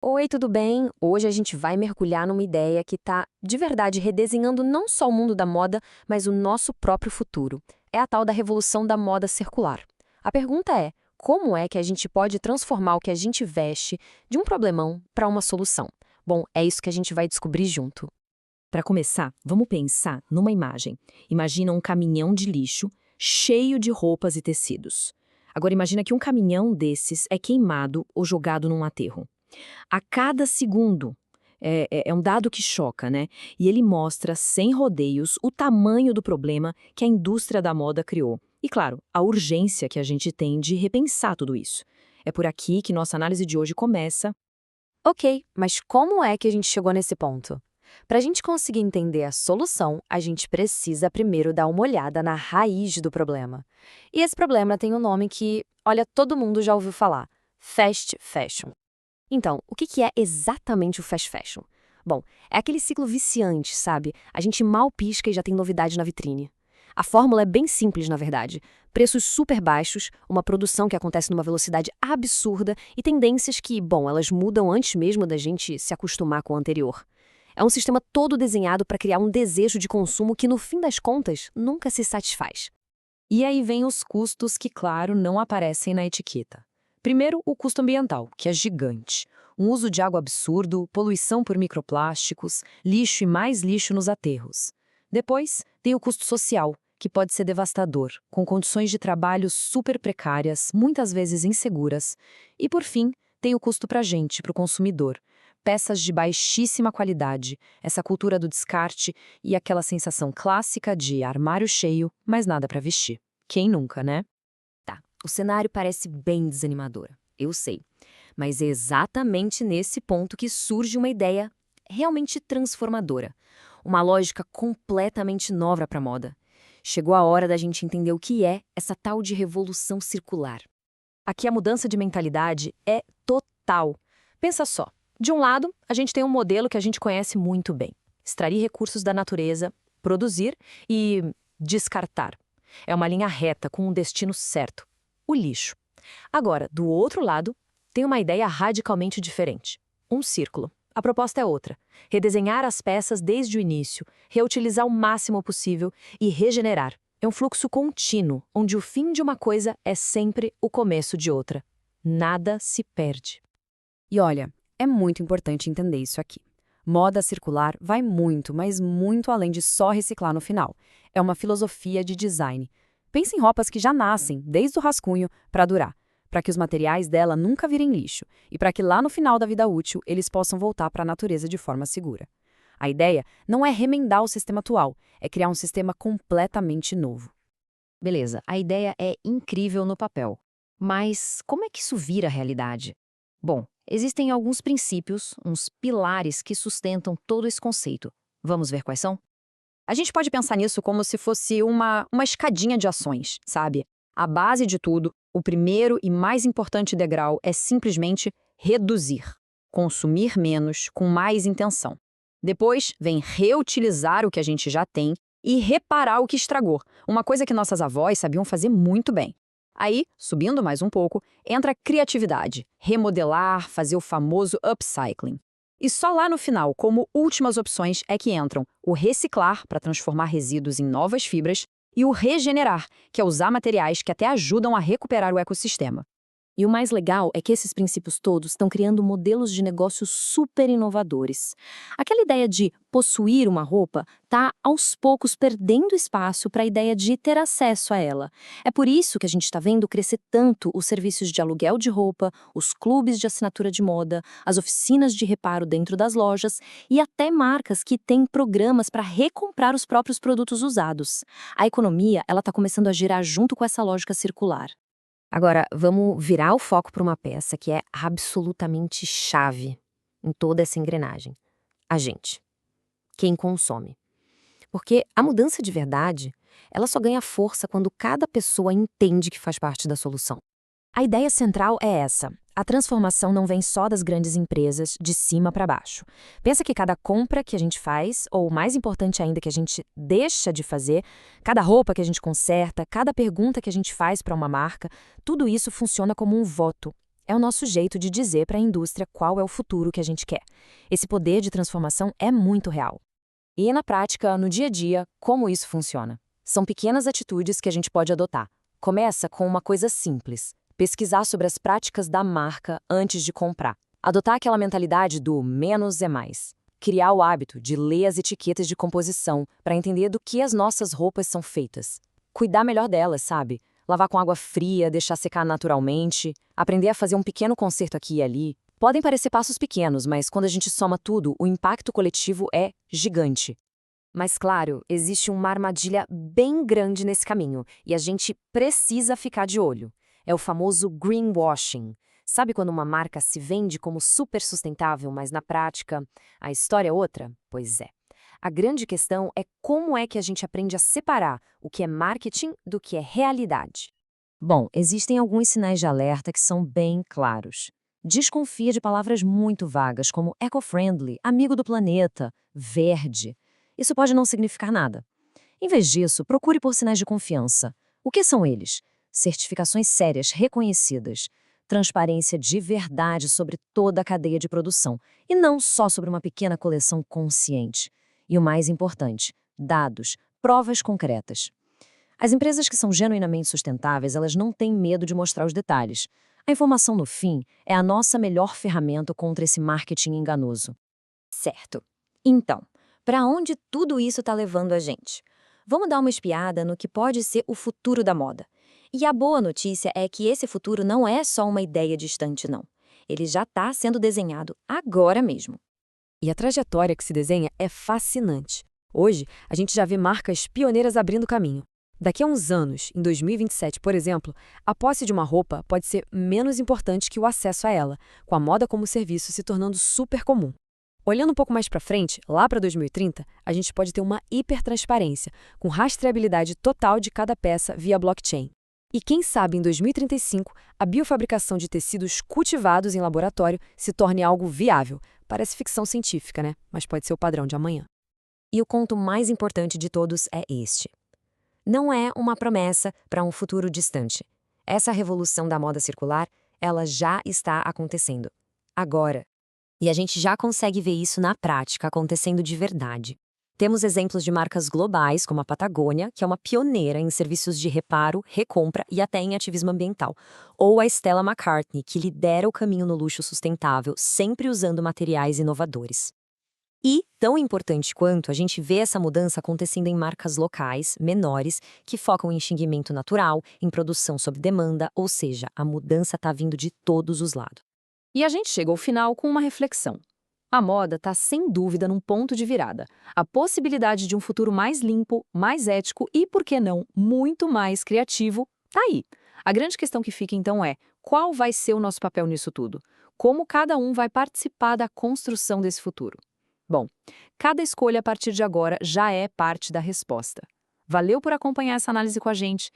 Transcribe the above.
Oi, tudo bem? Hoje a gente vai mergulhar numa ideia que está, de verdade, redesenhando não só o mundo da moda, mas o nosso próprio futuro. É a tal da revolução da moda circular. A pergunta é: como é que a gente pode transformar o que a gente veste de um problemão para uma solução? Bom, é isso que a gente vai descobrir junto. Para começar, vamos pensar numa imagem. Imagina um caminhão de lixo cheio de roupas e tecidos. Agora imagina que um caminhão desses é queimado ou jogado num aterro. A cada segundo, é um dado que choca, né? E ele mostra, sem rodeios, o tamanho do problema que a indústria da moda criou. E, claro, a urgência que a gente tem de repensar tudo isso. É por aqui que nossa análise de hoje começa. Ok, mas como é que a gente chegou nesse ponto? Para a gente conseguir entender a solução, a gente precisa primeiro dar uma olhada na raiz do problema. E esse problema tem um nome que, olha, todo mundo já ouviu falar: fast fashion. Então, o que é exatamente o fast fashion? Bom, é aquele ciclo viciante, sabe? A gente mal pisca e já tem novidade na vitrine. A fórmula é bem simples, na verdade. Preços super baixos, uma produção que acontece numa velocidade absurda e tendências que, bom, elas mudam antes mesmo da gente se acostumar com o anterior. É um sistema todo desenhado para criar um desejo de consumo que, no fim das contas, nunca se satisfaz. E aí vem os custos que, claro, não aparecem na etiqueta. Primeiro, o custo ambiental, que é gigante. Um uso de água absurdo, poluição por microplásticos, lixo e mais lixo nos aterros. Depois, tem o custo social, que pode ser devastador, com condições de trabalho super precárias, muitas vezes inseguras. E, por fim, tem o custo para a gente, para o consumidor. Peças de baixíssima qualidade, essa cultura do descarte e aquela sensação clássica de armário cheio, mas nada para vestir. Quem nunca, né? Tá, o cenário parece bem desanimador, eu sei. Mas é exatamente nesse ponto que surge uma ideia realmente transformadora. Uma lógica completamente nova para a moda. Chegou a hora da gente entender o que é essa tal de revolução circular. Aqui a mudança de mentalidade é total. Pensa só. De um lado, a gente tem um modelo que a gente conhece muito bem. Extrair recursos da natureza, produzir e descartar. É uma linha reta com um destino certo: o lixo. Agora, do outro lado, tem uma ideia radicalmente diferente. Um círculo. A proposta é outra: redesenhar as peças desde o início, reutilizar o máximo possível e regenerar. É um fluxo contínuo, onde o fim de uma coisa é sempre o começo de outra. Nada se perde. E olha, é muito importante entender isso aqui. Moda circular vai muito, mas muito além de só reciclar no final. É uma filosofia de design. Pense em roupas que já nascem, desde o rascunho, para durar, para que os materiais dela nunca virem lixo e para que lá no final da vida útil eles possam voltar para a natureza de forma segura. A ideia não é remendar o sistema atual, é criar um sistema completamente novo. Beleza, a ideia é incrível no papel. Mas como é que isso vira realidade? Bom, existem alguns princípios, uns pilares que sustentam todo esse conceito. Vamos ver quais são? A gente pode pensar nisso como se fosse uma escadinha de ações, sabe? A base de tudo, o primeiro e mais importante degrau é simplesmente reduzir. Consumir menos com mais intenção. Depois vem reutilizar o que a gente já tem e reparar o que estragou, uma coisa que nossas avós sabiam fazer muito bem. Aí, subindo mais um pouco, entra a criatividade, remodelar, fazer o famoso upcycling. E só lá no final, como últimas opções, é que entram o reciclar, para transformar resíduos em novas fibras, e o regenerar, que é usar materiais que até ajudam a recuperar o ecossistema. E o mais legal é que esses princípios todos estão criando modelos de negócios super inovadores. Aquela ideia de possuir uma roupa está, aos poucos, perdendo espaço para a ideia de ter acesso a ela. É por isso que a gente está vendo crescer tanto os serviços de aluguel de roupa, os clubes de assinatura de moda, as oficinas de reparo dentro das lojas e até marcas que têm programas para recomprar os próprios produtos usados. A economia ela está começando a girar junto com essa lógica circular. Agora, vamos virar o foco para uma peça que é absolutamente chave em toda essa engrenagem. A gente. Quem consome. Porque a mudança de verdade, ela só ganha força quando cada pessoa entende que faz parte da solução. A ideia central é essa. A transformação não vem só das grandes empresas, de cima para baixo. Pensa que cada compra que a gente faz, ou mais importante ainda que a gente deixa de fazer, cada roupa que a gente conserta, cada pergunta que a gente faz para uma marca, tudo isso funciona como um voto. É o nosso jeito de dizer para a indústria qual é o futuro que a gente quer. Esse poder de transformação é muito real. E na prática, no dia a dia, como isso funciona? São pequenas atitudes que a gente pode adotar. Começa com uma coisa simples: pesquisar sobre as práticas da marca antes de comprar. Adotar aquela mentalidade do menos é mais. Criar o hábito de ler as etiquetas de composição para entender do que as nossas roupas são feitas. Cuidar melhor delas, sabe? Lavar com água fria, deixar secar naturalmente, aprender a fazer um pequeno conserto aqui e ali. Podem parecer passos pequenos, mas quando a gente soma tudo, o impacto coletivo é gigante. Mas claro, existe uma armadilha bem grande nesse caminho, e a gente precisa ficar de olho. É o famoso greenwashing. Sabe quando uma marca se vende como super sustentável, mas na prática a história é outra? Pois é. A grande questão é como é que a gente aprende a separar o que é marketing do que é realidade. Bom, existem alguns sinais de alerta que são bem claros. Desconfia de palavras muito vagas, como eco-friendly, amigo do planeta, verde. Isso pode não significar nada. Em vez disso, procure por sinais de confiança. O que são eles? Certificações sérias, reconhecidas. Transparência de verdade sobre toda a cadeia de produção, e não só sobre uma pequena coleção consciente. E o mais importante, dados, provas concretas. As empresas que são genuinamente sustentáveis, elas não têm medo de mostrar os detalhes. A informação, no fim, é a nossa melhor ferramenta contra esse marketing enganoso. Certo. Então, para onde tudo isso está levando a gente? Vamos dar uma espiada no que pode ser o futuro da moda. E a boa notícia é que esse futuro não é só uma ideia distante, não. Ele já está sendo desenhado agora mesmo. E a trajetória que se desenha é fascinante. Hoje, a gente já vê marcas pioneiras abrindo caminho. Daqui a uns anos, em 2027, por exemplo, a posse de uma roupa pode ser menos importante que o acesso a ela, com a moda como serviço se tornando super comum. Olhando um pouco mais para frente, lá para 2030, a gente pode ter uma hipertransparência, com rastreabilidade total de cada peça via blockchain. E quem sabe em 2035, a biofabricação de tecidos cultivados em laboratório se torne algo viável. Parece ficção científica, né? Mas pode ser o padrão de amanhã. E o conto mais importante de todos é este. Não é uma promessa para um futuro distante. Essa revolução da moda circular, ela já está acontecendo. Agora. E a gente já consegue ver isso na prática acontecendo de verdade. Temos exemplos de marcas globais, como a Patagônia, que é uma pioneira em serviços de reparo, recompra e até em ativismo ambiental. Ou a Stella McCartney, que lidera o caminho no luxo sustentável, sempre usando materiais inovadores. E, tão importante quanto, a gente vê essa mudança acontecendo em marcas locais, menores, que focam em enxinguimento natural, em produção sob demanda, ou seja, a mudança está vindo de todos os lados. E a gente chega ao final com uma reflexão. A moda está sem dúvida num ponto de virada. A possibilidade de um futuro mais limpo, mais ético e, por que não, muito mais criativo, está aí. A grande questão que fica então é: qual vai ser o nosso papel nisso tudo? Como cada um vai participar da construção desse futuro? Bom, cada escolha a partir de agora já é parte da resposta. Valeu por acompanhar essa análise com a gente.